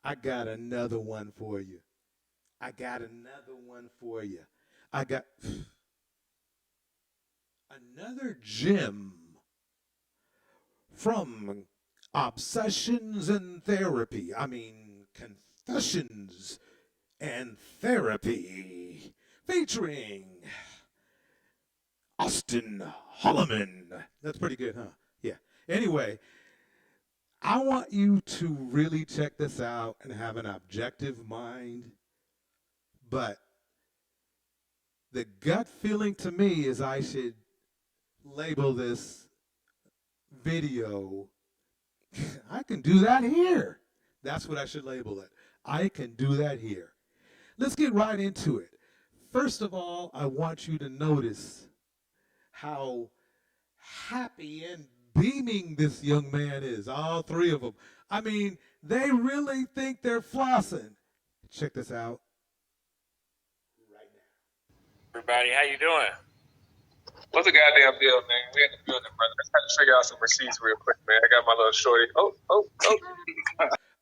I got another one for you. I got another one for you. I got another gem from Obsessions and Therapy. I mean, Confessions and Therapy. Featuring Austin Holloman. That's pretty good, huh? Yeah. Anyway, I want you to really check this out and have an objective mind. But the gut feeling to me is I should label this video. I can do that here. That's what I should label it. I can do that here. Let's get right into it. First of all, I want you to notice how happy and beaming this young man is. All three of them. I mean, they really think they're flossing. Check this out right now. Everybody, how you doing? What's the goddamn deal, man? We in the building, brother. Let's try to figure out some receipts real quick, man. I got my little shorty. Oh.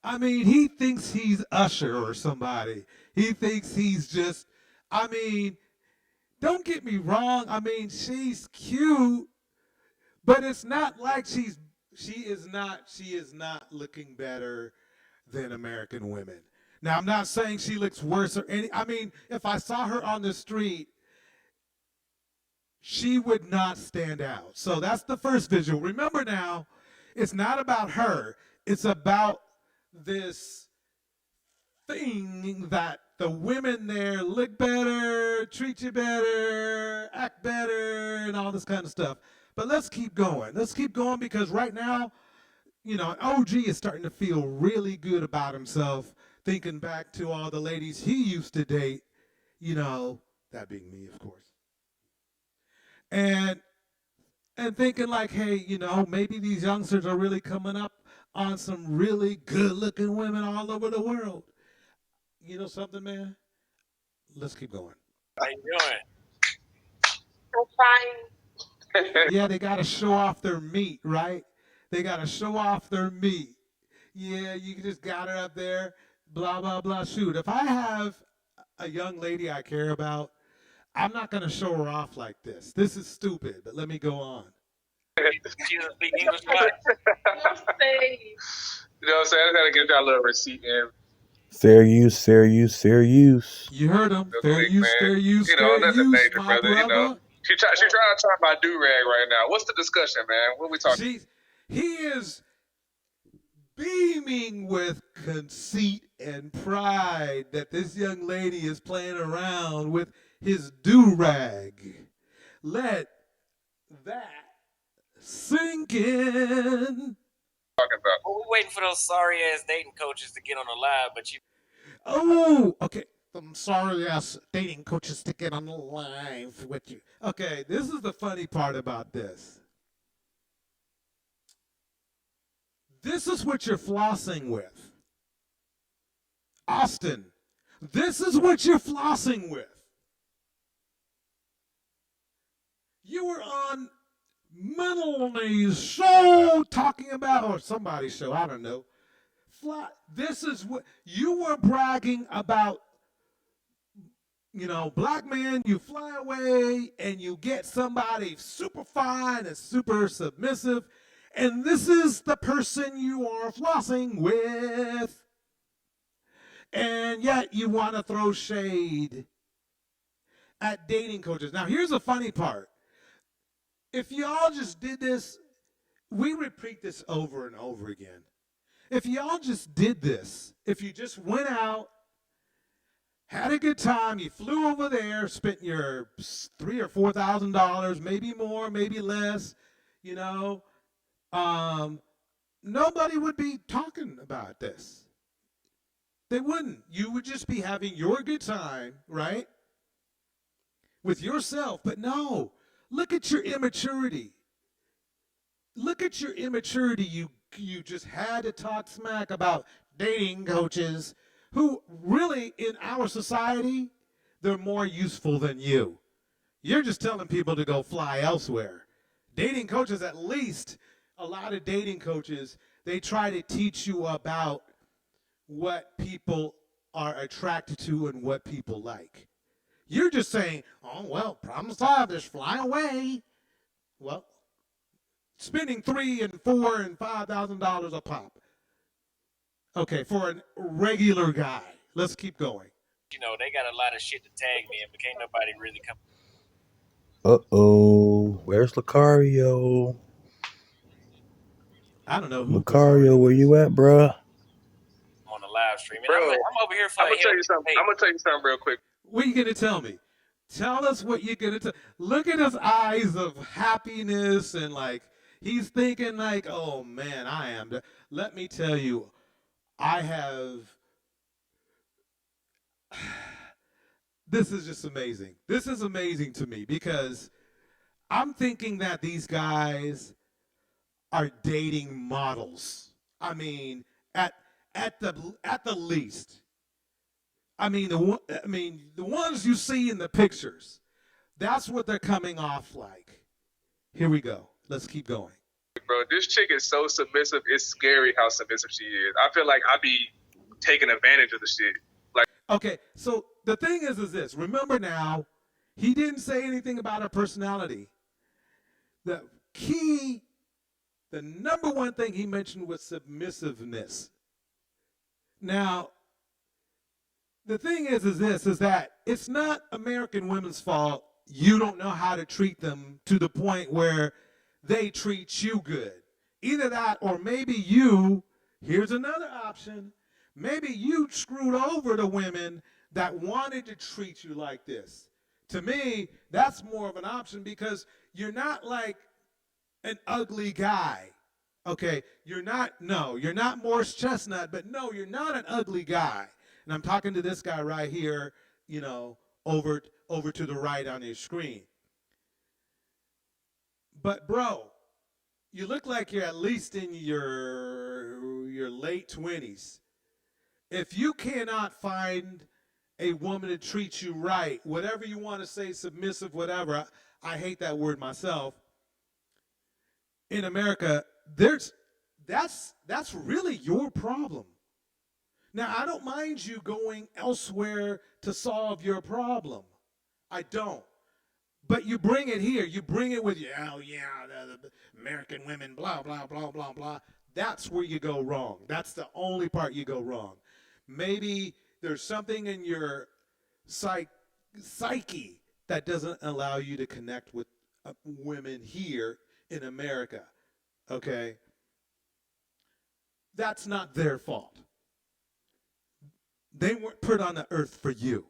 I mean, he thinks he's Usher or somebody. He thinks he's just, I mean, don't get me wrong. I mean, she's cute, but it's not like she is not looking better than American women. Now, I'm not saying she looks worse or any, I mean, if I saw her on the street, she would not stand out. So that's the first visual. Remember now, it's not about her. It's about this thing that the women there look better, treat you better, act better, and all this kind of stuff. But let's keep going. Let's keep going because right now, you know, OG is starting to feel really good about himself, thinking back to all the ladies he used to date, you know, that being me, of course. And thinking like, hey, you know, maybe these youngsters are really coming up on some really good-looking women all over the world. You know something, man? Let's keep going. How you doing? I'm fine. Yeah, they got to show off their meat, right? They got to show off their meat. Yeah, you just got her up there, blah, blah, blah. Shoot, if I have a young lady I care about, I'm not going to show her off like this. This is stupid, but let me go on. Jesus speak English, right? You know what I'm saying? I gotta get y'all a little receipt in. Fair use. You heard him. Real Fair quick, use, man. fair use, You know, fair nothing use, major, my brother. You know, brother. she trying to turn my do rag right now. What's the discussion, man? What we talking? He is beaming with conceit and pride that this young lady is playing around with his do-rag. Let that sink in. Talking about? Well, we're waiting for those sorry ass dating coaches to get on the live, but you Oh, okay. I'm sorry, ass dating coaches to get on the live with you. Okay, this is the funny part about this. This is what you're flossing with. Austin, this is what you're flossing with. You were on Melanie's show talking about, or somebody's show, I don't know. This is what you were bragging about. You know, black man, you fly away and you get somebody super fine and super submissive, and this is the person you are flossing with. And yet you want to throw shade at dating coaches. Now, here's the funny part. If y'all just did this, we repeat this over and over again. If y'all just did this, if you just went out, had a good time, you flew over there, spent your $3,000 or $4,000, maybe more, maybe less, you know, nobody would be talking about this. They wouldn't. You would just be having your good time, right? With yourself. But no, look at your immaturity. Look at your immaturity. You just had to talk smack about dating coaches who really, in our society, they're more useful than you. You're just telling people to go fly elsewhere. Dating coaches, at least, a lot of dating coaches, they try to teach you about what people are attracted to and what people like. You're just saying, oh, well, problem solved, just fly away. Well, spending $3,000 and $4,000 and $5,000 a pop. Okay, for a regular guy. Let's keep going. You know, they got a lot of shit to tag me in, but can't nobody really come Where's Lucario? I don't know who Lucario, where you at, bruh? on the live stream. And Bro, I'm over here for I'm gonna tell you something. Hey, I'm gonna tell you something real quick. What are you gonna tell me? Tell us what you're gonna tell. Look at his eyes of happiness and like he's thinking like, oh man, I am. Let me tell you, I have. This is just amazing. This is amazing to me because I'm thinking that these guys are dating models. I mean, at the least. I mean, the ones you see in the pictures. That's what they're coming off like. Here we go. Let's keep going. Bro, this chick is so submissive. It's scary how submissive she is. I feel like I be taking advantage of the shit. Like, Okay, so the thing is this. Remember now, he didn't say anything about her personality. The number one thing he mentioned was submissiveness. Now, the thing is that it's not American women's fault. You don't know how to treat them to the point where they treat you good. Either that or maybe here's another option, maybe you screwed over the women that wanted to treat you like this. To me, that's more of an option because you're not like an ugly guy. Okay, you're not Morris Chestnut, but no, you're not an ugly guy. And I'm talking to this guy right here, over to the right on your screen. But bro, you look like you're at least in your late 20s. If you cannot find a woman to treat you right, whatever you want to say, submissive, whatever, I hate that word myself. In America, that's really your problem. Now, I don't mind you going elsewhere to solve your problem. I don't. But you bring it here. You bring it with you. Oh, yeah, the American women, blah, blah, blah, blah, blah. That's where you go wrong. That's the only part you go wrong. Maybe there's something in your psyche that doesn't allow you to connect with women here in America. Okay? That's not their fault. They weren't put on the earth for you.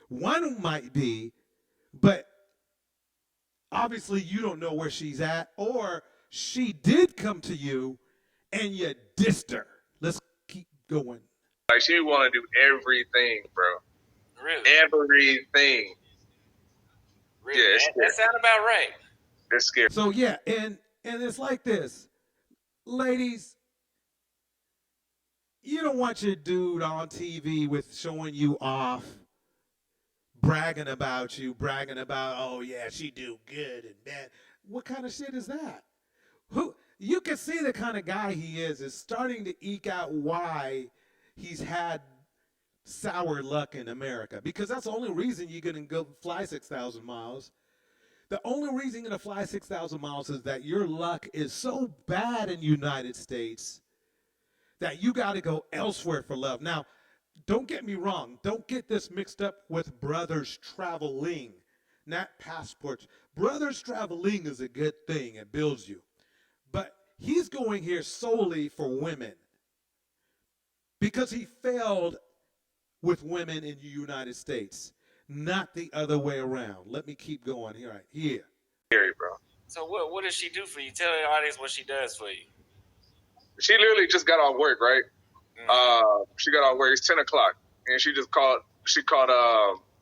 One might be, but obviously you don't know where she's at, or she did come to you and you dissed her. Let's keep going. Like she want to do everything, bro. Really? Everything. Really? Yeah, that sounds about right. It's scary. So yeah, and it's like this. Ladies, you don't want your dude on TV with showing you off, bragging about, oh yeah, she do good and bad. What kind of shit is that? You can see the kind of guy he is starting to eke out why he's had sour luck in America. Because that's the only reason you're going to go fly 6,000 miles. The only reason you're going to fly 6,000 miles is that your luck is so bad in the United States that you got to go elsewhere for love. Now, don't get me wrong. Don't get this mixed up with brothers traveling, not passports. Brothers traveling is a good thing. It builds you. But he's going here solely for women because he failed with women in the United States, not the other way around. Let me keep going here. Right here. Scary, bro. So what does she do for you? Tell the audience what she does for you. She literally just got off work, right? She got off work. It's 10 o'clock, and she called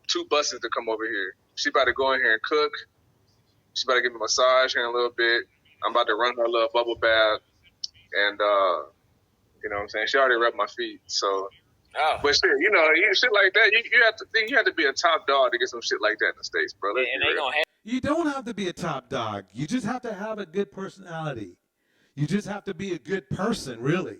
2 buses to come over here. She about to go in here and cook. She about to give me a massage here in a little bit. I'm about to run her a little bubble bath, and you know what I'm saying? She already rubbed my feet, so. Oh. But shit, shit like that, you have to be a top dog to get some shit like that in the States, bro. And they gonna have You don't have to be a top dog. You just have to have a good personality. You just have to be a good person, really.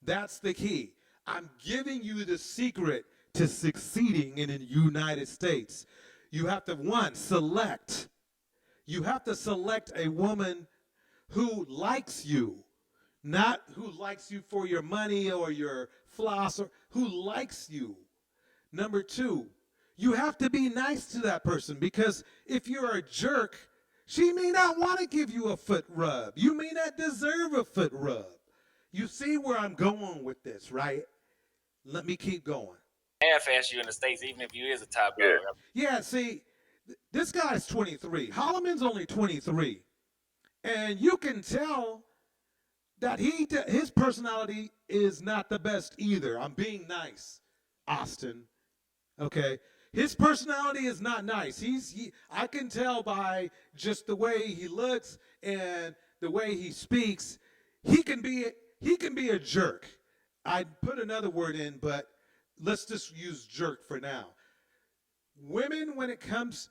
That's the key. I'm giving you the secret to succeeding in the United States. You have to, one, select. You have to select a woman who likes you, not who likes you for your money or your floss, or who likes you. Number two, you have to be nice to that person, because if you're a jerk, she may not want to give you a foot rub. You may not deserve a foot rub. You see where I'm going with this, right? Let me keep going. Half-ass you in the States, even if you is a top Yeah. dog. Yeah, see, this guy's 23. Holloman's only 23. And you can tell that his personality is not the best either. I'm being nice, Austin. Okay? His personality is not nice. I can tell by just the way he looks and the way he speaks, he can be a jerk. I'd put another word in, but let's just use jerk for now. Women, when it comes,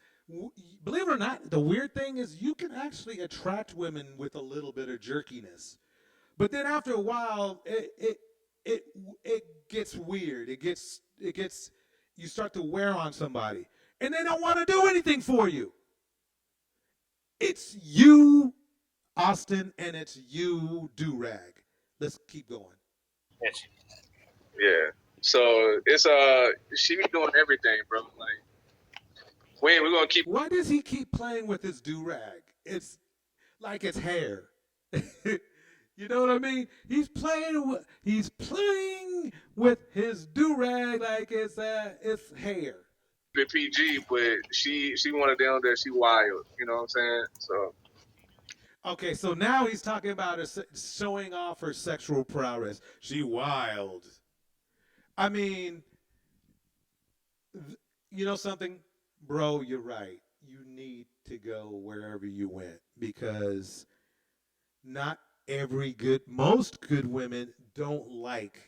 believe it or not, the weird thing is you can actually attract women with a little bit of jerkiness. But then after a while, it gets weird. It gets you start to wear on somebody, and they don't want to do anything for you. It's you, Austin, and it's you, Do-Rag. Let's keep going. Yeah. So it's she be doing everything, bro. Like we're gonna keep. Why does he keep playing with his do-rag? It's like it's hair. You know what I mean? He's playing with his do-rag like it's hair. The PG, but she one of them that she wild. You know what I'm saying? So Okay, so now he's talking about showing off her sexual prowess. She wild. I mean, you know something, bro? You're right. You need to go wherever you went, because not most good women don't like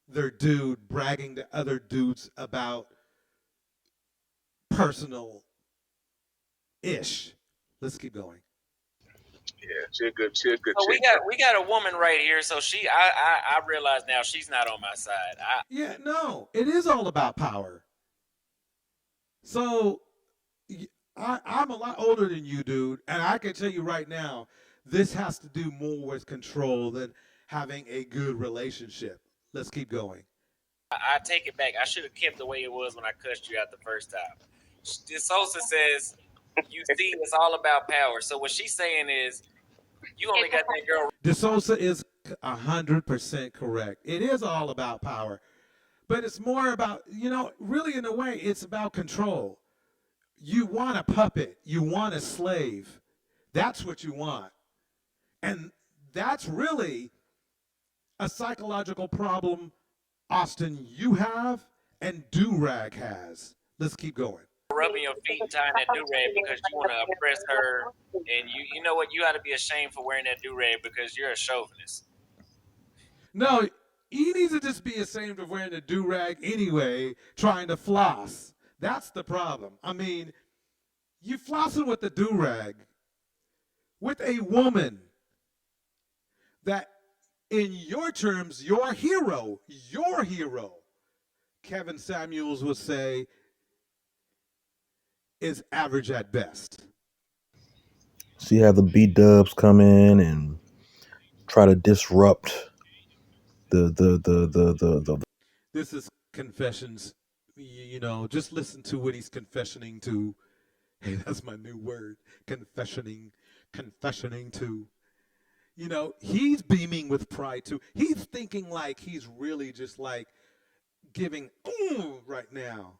their dude bragging to other dudes about personal ish. Let's keep going. yeah, she a good So chick. we got a woman right here. So I realize now she's not on my side. Yeah, no, it is all about power. So I'm a lot older than you, dude, and I can tell you right now, this has to do more with control than having a good relationship. Let's keep going. I take it back. I should have kept the way it was when I cussed you out the first time. Sosa says, you see, it's all about power. So what she's saying is, you only got that girl. DeSouza is 100% correct. It is all about power, but it's more about, really in a way, it's about control. You want a puppet. You want a slave. That's what you want. And that's really a psychological problem, Austin, you have and Do-Rag has. Let's keep going. Rubbing your feet and tying that do-rag because you want to oppress her. And you know what? You ought to be ashamed for wearing that do-rag because you're a chauvinist. No, he needs to just be ashamed of wearing a do-rag anyway, trying to floss. That's the problem. I mean, you flossing with the do-rag with a woman that, in your terms, your hero, Kevin Samuels would say, is average at best. See how the B-dubs come in and try to disrupt the. This is confessions. Just listen to what he's confessioning to. Hey, that's my new word. Confessioning to. He's beaming with pride too. He's thinking like he's really just like giving right now.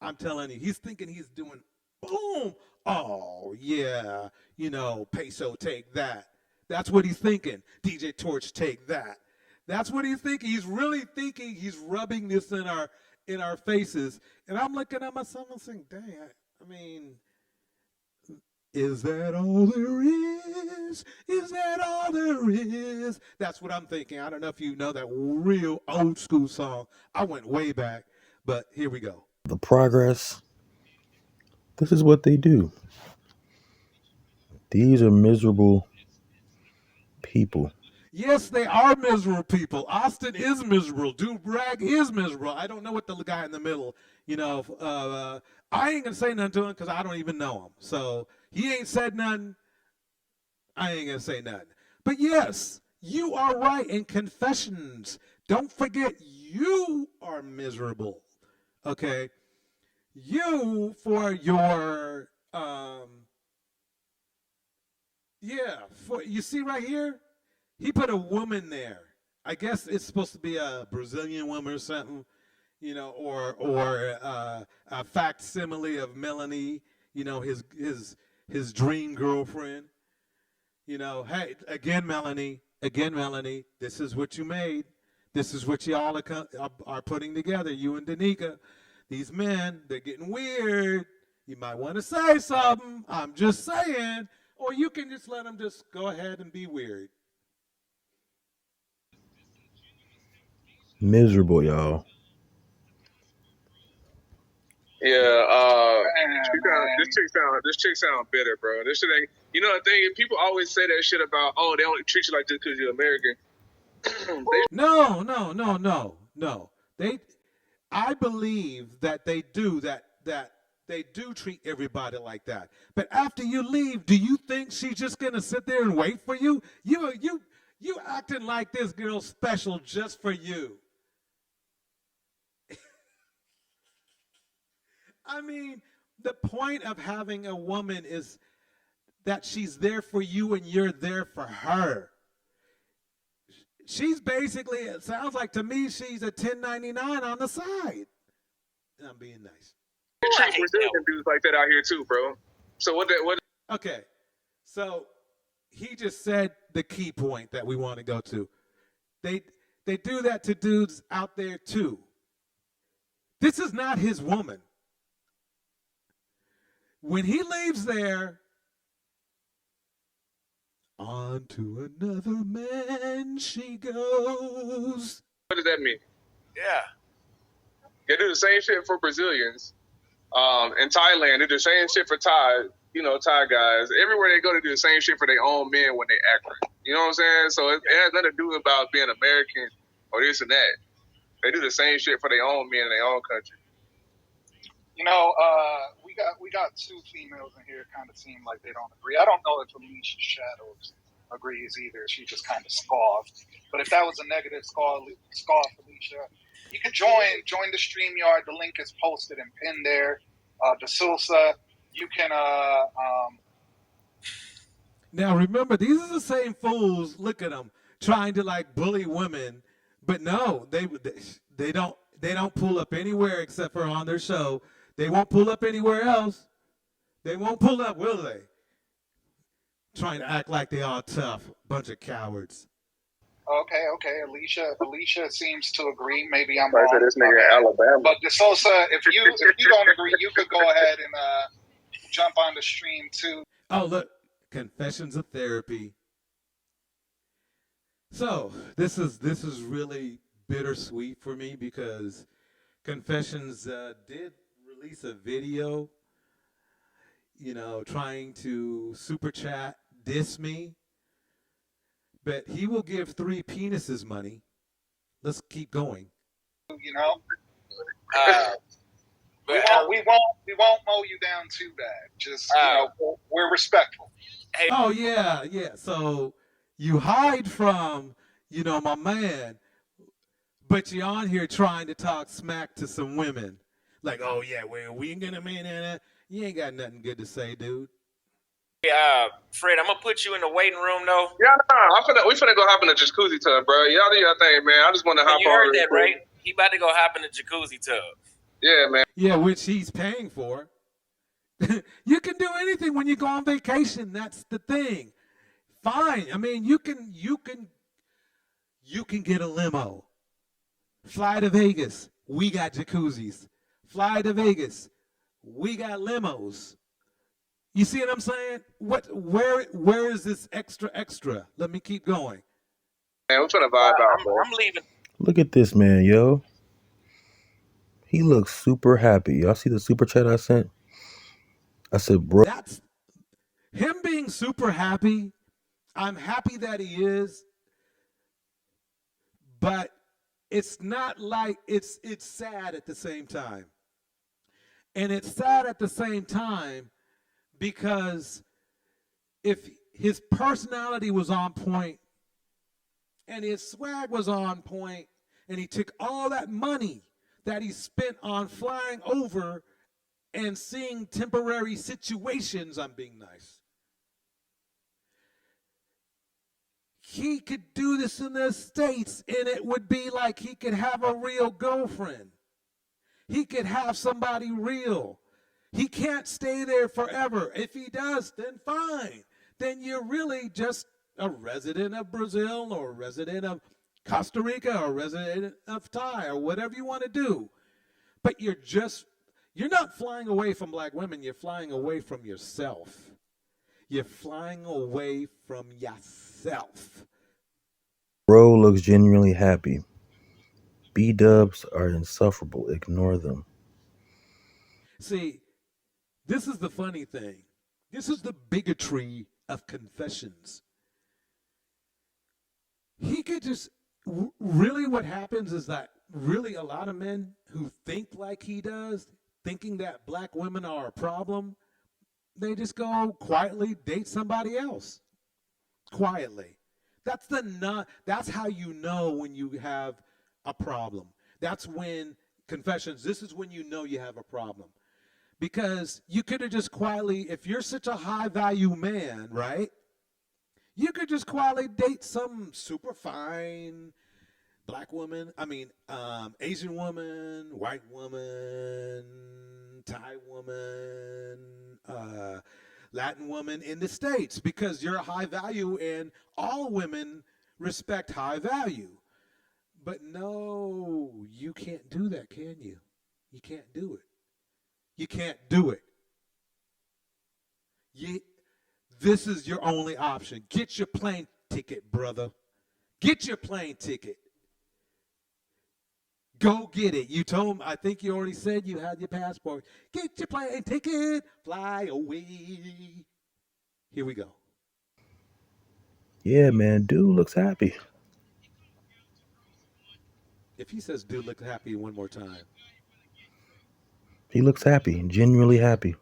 I'm telling you, he's thinking he's doing boom. Oh yeah, Peso, take that. That's what he's thinking. DJ Torch, take that. That's what he's thinking. He's really thinking he's rubbing this in our faces. And I'm looking at myself and saying, dang, I mean, is that all there is? Is that all there is? That's what I'm thinking. I don't know if you know that real old school song. I went way back, but here we go. The progress. This is what they do. These are miserable people. Yes, they are miserable people. Austin is miserable. Dude Bragg is miserable. I don't know what the guy in the middle, I ain't gonna say nothing to him because I don't even know him. So he ain't said nothing. I ain't gonna say nothing. But yes, you are right in confessions. Don't forget, you are miserable. Okay, you for your for you see right here, he put a woman there. I guess it's supposed to be a Brazilian woman or something, or a facsimile of Melanie, his dream girlfriend. Hey, again, Melanie, this is what you made. This is what y'all are putting together, you and Danica. These men, they're getting weird. You might want to say something. I'm just saying. Or you can just let them just go ahead and be weird. Miserable, y'all. Yeah, this chick sound bitter, bro. This shit ain't. You know the thing? People always say that shit about, oh, they only treat you like this because you're American. No. I believe that they do that they do treat everybody like that. But after you leave, do you think she's just gonna sit there and wait for you? You acting like this girl's special just for you. I mean, the point of having a woman is that she's there for you and you're there for her. She's basically, it sounds like to me, she's a 1099 on the side. I'm being nice. They treat Brazilian dudes like that out here too, bro. So what? Okay, so he just said the key point that we want to go to. They do that to dudes out there too. This is not his woman. When he leaves there, on to another man she goes. What does that mean? Yeah. They do the same shit for Brazilians. In Thailand, they do the same shit for Thai guys. Everywhere they go, they do the same shit for their own men when they act right. You know what I'm saying? So it has nothing to do about being American or this and that. They do the same shit for their own men in their own country. We got two females in here kind of seem like they don't agree. I don't know if Alicia Shadows agrees either. She just kind of scoffed. But if that was a negative scoff, Alicia, you can join the StreamYard. The link is posted and pinned there. D'Souza, you can Now remember, these are the same fools. Look at them trying to like bully women, but no, they don't pull up anywhere except for on their show. They won't pull up anywhere else. They won't pull up, will they? Trying to act like they all tough, bunch of cowards. Okay. Alicia seems to agree. Maybe I'm Like wrong. this nigga in Alabama. But D'Souza, if you don't agree, you could go ahead and jump on the stream too. Oh, look, Confessions of Therapy. So this is really bittersweet for me because Confessions did release a video, trying to super chat, diss me. But he will give 3 penises money. Let's keep going. You know, But we won't mow you down too bad. Just we're respectful. Oh yeah. So you hide from, my man, but you're on here trying to talk smack to some women. Like, oh yeah, we ain't gonna man that. You ain't got nothing good to say, dude. Fred, I'm gonna put you in the waiting room though. Yeah, we finna go hop in the jacuzzi tub, bro. Y'all do your thing, man. I just want to hop on. You heard that, right? He about to go hop in the jacuzzi tub. Yeah, man. Yeah, which he's paying for. You can do anything when you go on vacation. That's the thing. Fine. I mean, you can get a limo. Fly to Vegas. We got jacuzzis. Fly to Vegas. We got limos. You see what I'm saying? Where is this extra? Let me keep going. Man, we're trying to vibe out, bro. I'm leaving. Look at this man, yo. He looks super happy. Y'all see the super chat I sent? I said, bro. That's him being super happy. I'm happy that he is. but it's not like it's sad at the same time. And it's sad at the same time because if his personality was on point and his swag was on point and he took all that money that he spent on flying over and seeing temporary situations, I'm being nice. He could do this in the States and it would be like he could have a real girlfriend. He could have somebody real. He can't stay there forever. If he does, then fine. Then you're really just a resident of Brazil or a resident of Costa Rica or a resident of Thai or whatever you want to do. But you're not flying away from black women. You're flying away from yourself. You're flying away from yourself. Bro looks genuinely happy. B-dubs are insufferable. Ignore them. See, this is the funny thing. This is the bigotry of Confessions. He could just really what happens is that really a lot of men who think like he does, thinking that black women are a problem, they just go quietly date somebody else. Quietly. That's how you know when you have a problem. That's when Confessions, this is when you know you have a problem. Because you could have just quietly, if you're such a high value man, right? You could just quietly date some super fine black woman, Asian woman, white woman, Thai woman, Latin woman in the States because you're high value and all women respect high value. But no, you can't do that, can you? You can't do it. You can't do it. This is your only option. Get your plane ticket, brother. Get your plane ticket. Go get it. You told him, I think you already said you had your passport. Get your plane ticket. Fly away. Here we go. Yeah, man, dude looks happy. If he says, dude, look happy one more time. He looks happy, genuinely happy.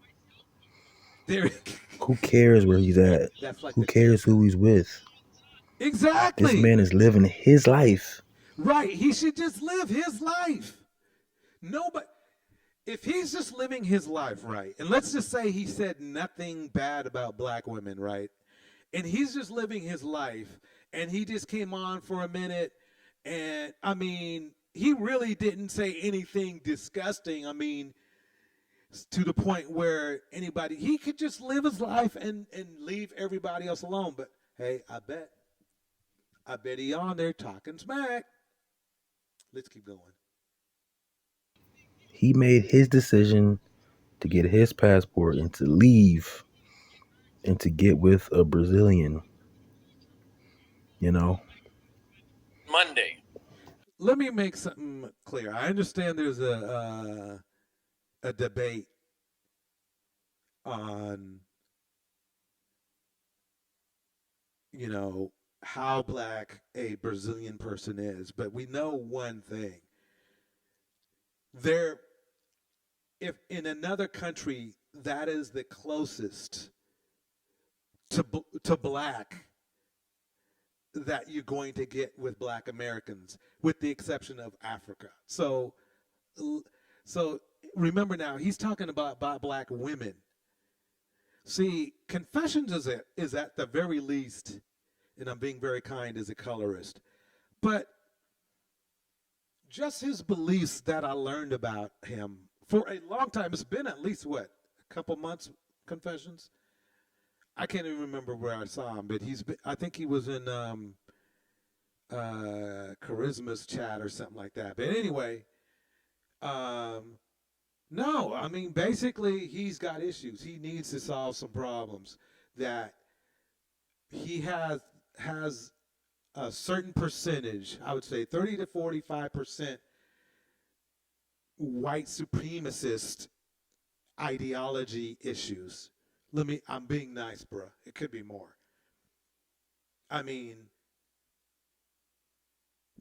There. Who cares where he's at? That's like Who cares who he's with? Exactly. This man is living his life. Right. He should just live his life. Nobody. If he's just living his life, right, and let's just say he said nothing bad about black women, right, and he's just living his life, and he just came on for a minute, and, he really didn't say anything disgusting, to the point where he could just live his life and leave everybody else alone, but, hey, I bet he on there talking smack. Let's keep going. He made his decision to get his passport and to leave and to get with a Brazilian. Monday. Let me make something clear. I understand there's a debate on, how black a Brazilian person is, but we know one thing. If in another country that is the closest to black that you're going to get with black Americans, with the exception of Africa. So remember now, he's talking about black women. See, Confessions is at the very least, and I'm being very kind, as a colorist, but just his beliefs that I learned about him for a long time. It's been at least, a couple months, Confessions? I can't even remember where I saw him, but I think he was in Charisma's chat or something like that. But anyway, no, basically he's got issues. He needs to solve some problems that he has a certain percentage, I would say 30 to 45% white supremacist ideology issues. I'm being nice, bro. It could be more.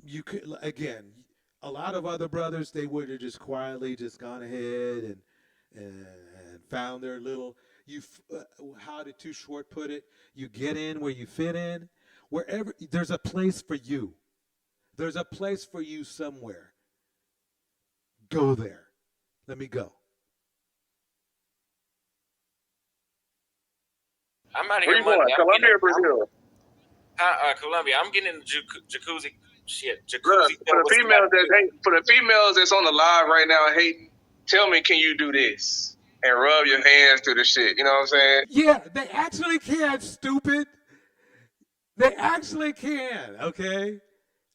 you could, again, a lot of other brothers, they would have just quietly just gone ahead and found their little, how did Too Short put it? You get in where you fit in. Wherever, there's a place for you. There's a place for you somewhere. Go there. Let me go. I'm out of Where here you going? Monday. Colombia or Brazil? Colombia. I'm getting in the jacuzzi. Shit, Look, jacuzzi. for the females that's on the live right now hating, tell me, can you do this and rub your hands through the shit? You know what I'm saying? Yeah, they actually can, stupid. They actually can, okay?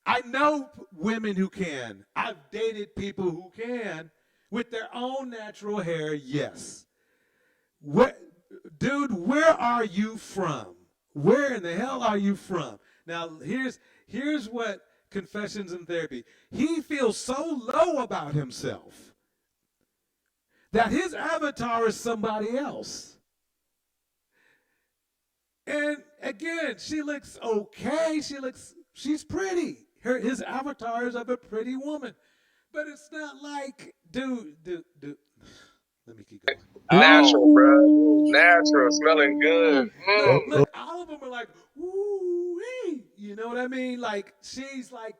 I know women who can. I've dated people who can with their own natural hair, yes. Dude, where are you from? Where in the hell are you from? Now, here's what Confessions in Therapy. He feels so low about himself that his avatar is somebody else. And again, she looks okay. She's pretty. His avatar is of a pretty woman. But it's not like, dude. Let me keep going. Natural, bro. Natural, smelling good. Look, all of them are like, woo-wee. You know what I mean? Like, she's like,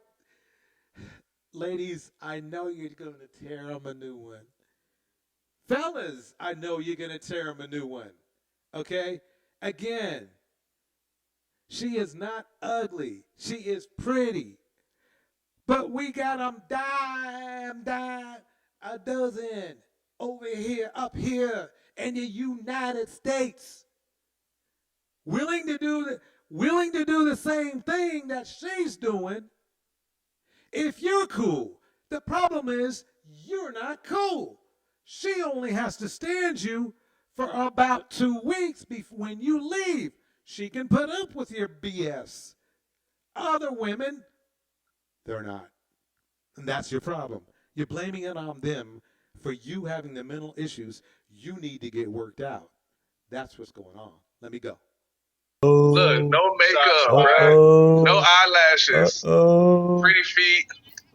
ladies, I know you're going to tear them a new one. Fellas, I know you're going to tear them a new one. Okay? Again, she is not ugly. She is pretty. But we got them dime a dozen over here, up here in the United States. Willing to do the same thing that she's doing if you're cool. The problem is you're not cool. She only has to stand you for about 2 weeks when you leave. She can put up with your BS. Other women, they're not. And that's your problem. You're blaming it on them for you having the mental issues you need to get worked out. That's what's going on. Let me go. Look, no makeup, bro. No eyelashes. Pretty feet.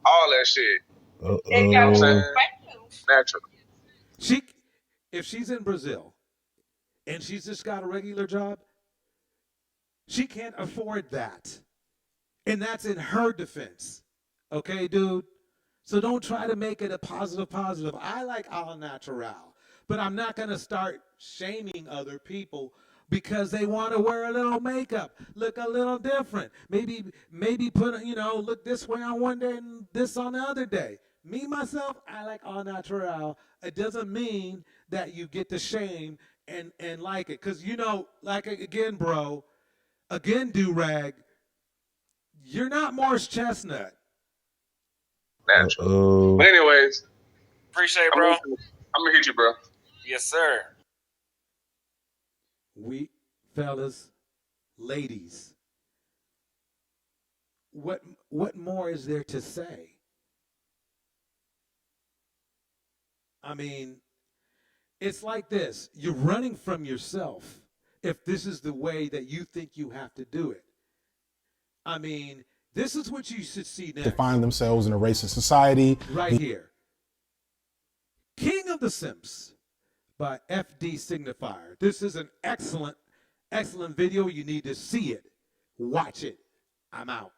All that shit. You know what I'm saying? Natural. If she's in Brazil and she's just got a regular job, she can't afford that. And that's in her defense. Okay, dude? So don't try to make it a positive. I like au natural, but I'm not going to start shaming other people because they want to wear a little makeup, look a little different. Maybe put, look this way on one day and this on the other day. Me, myself, I like au natural. It doesn't mean that you get to shame and like it. Because, like, again, bro, do-rag, you're not Morris Chestnut. Natural. But anyways. Appreciate it, bro. I'm going to hit you, bro. Yes, sir. We, fellas, ladies, what more is there to say? I mean, it's like this. You're running from yourself if this is the way that you think you have to do it. I mean, this is what you should see next. To find themselves in a racist society. Right here. King of the Simps by FD Signifier. This is an excellent video. You need to see it. Watch it. I'm out.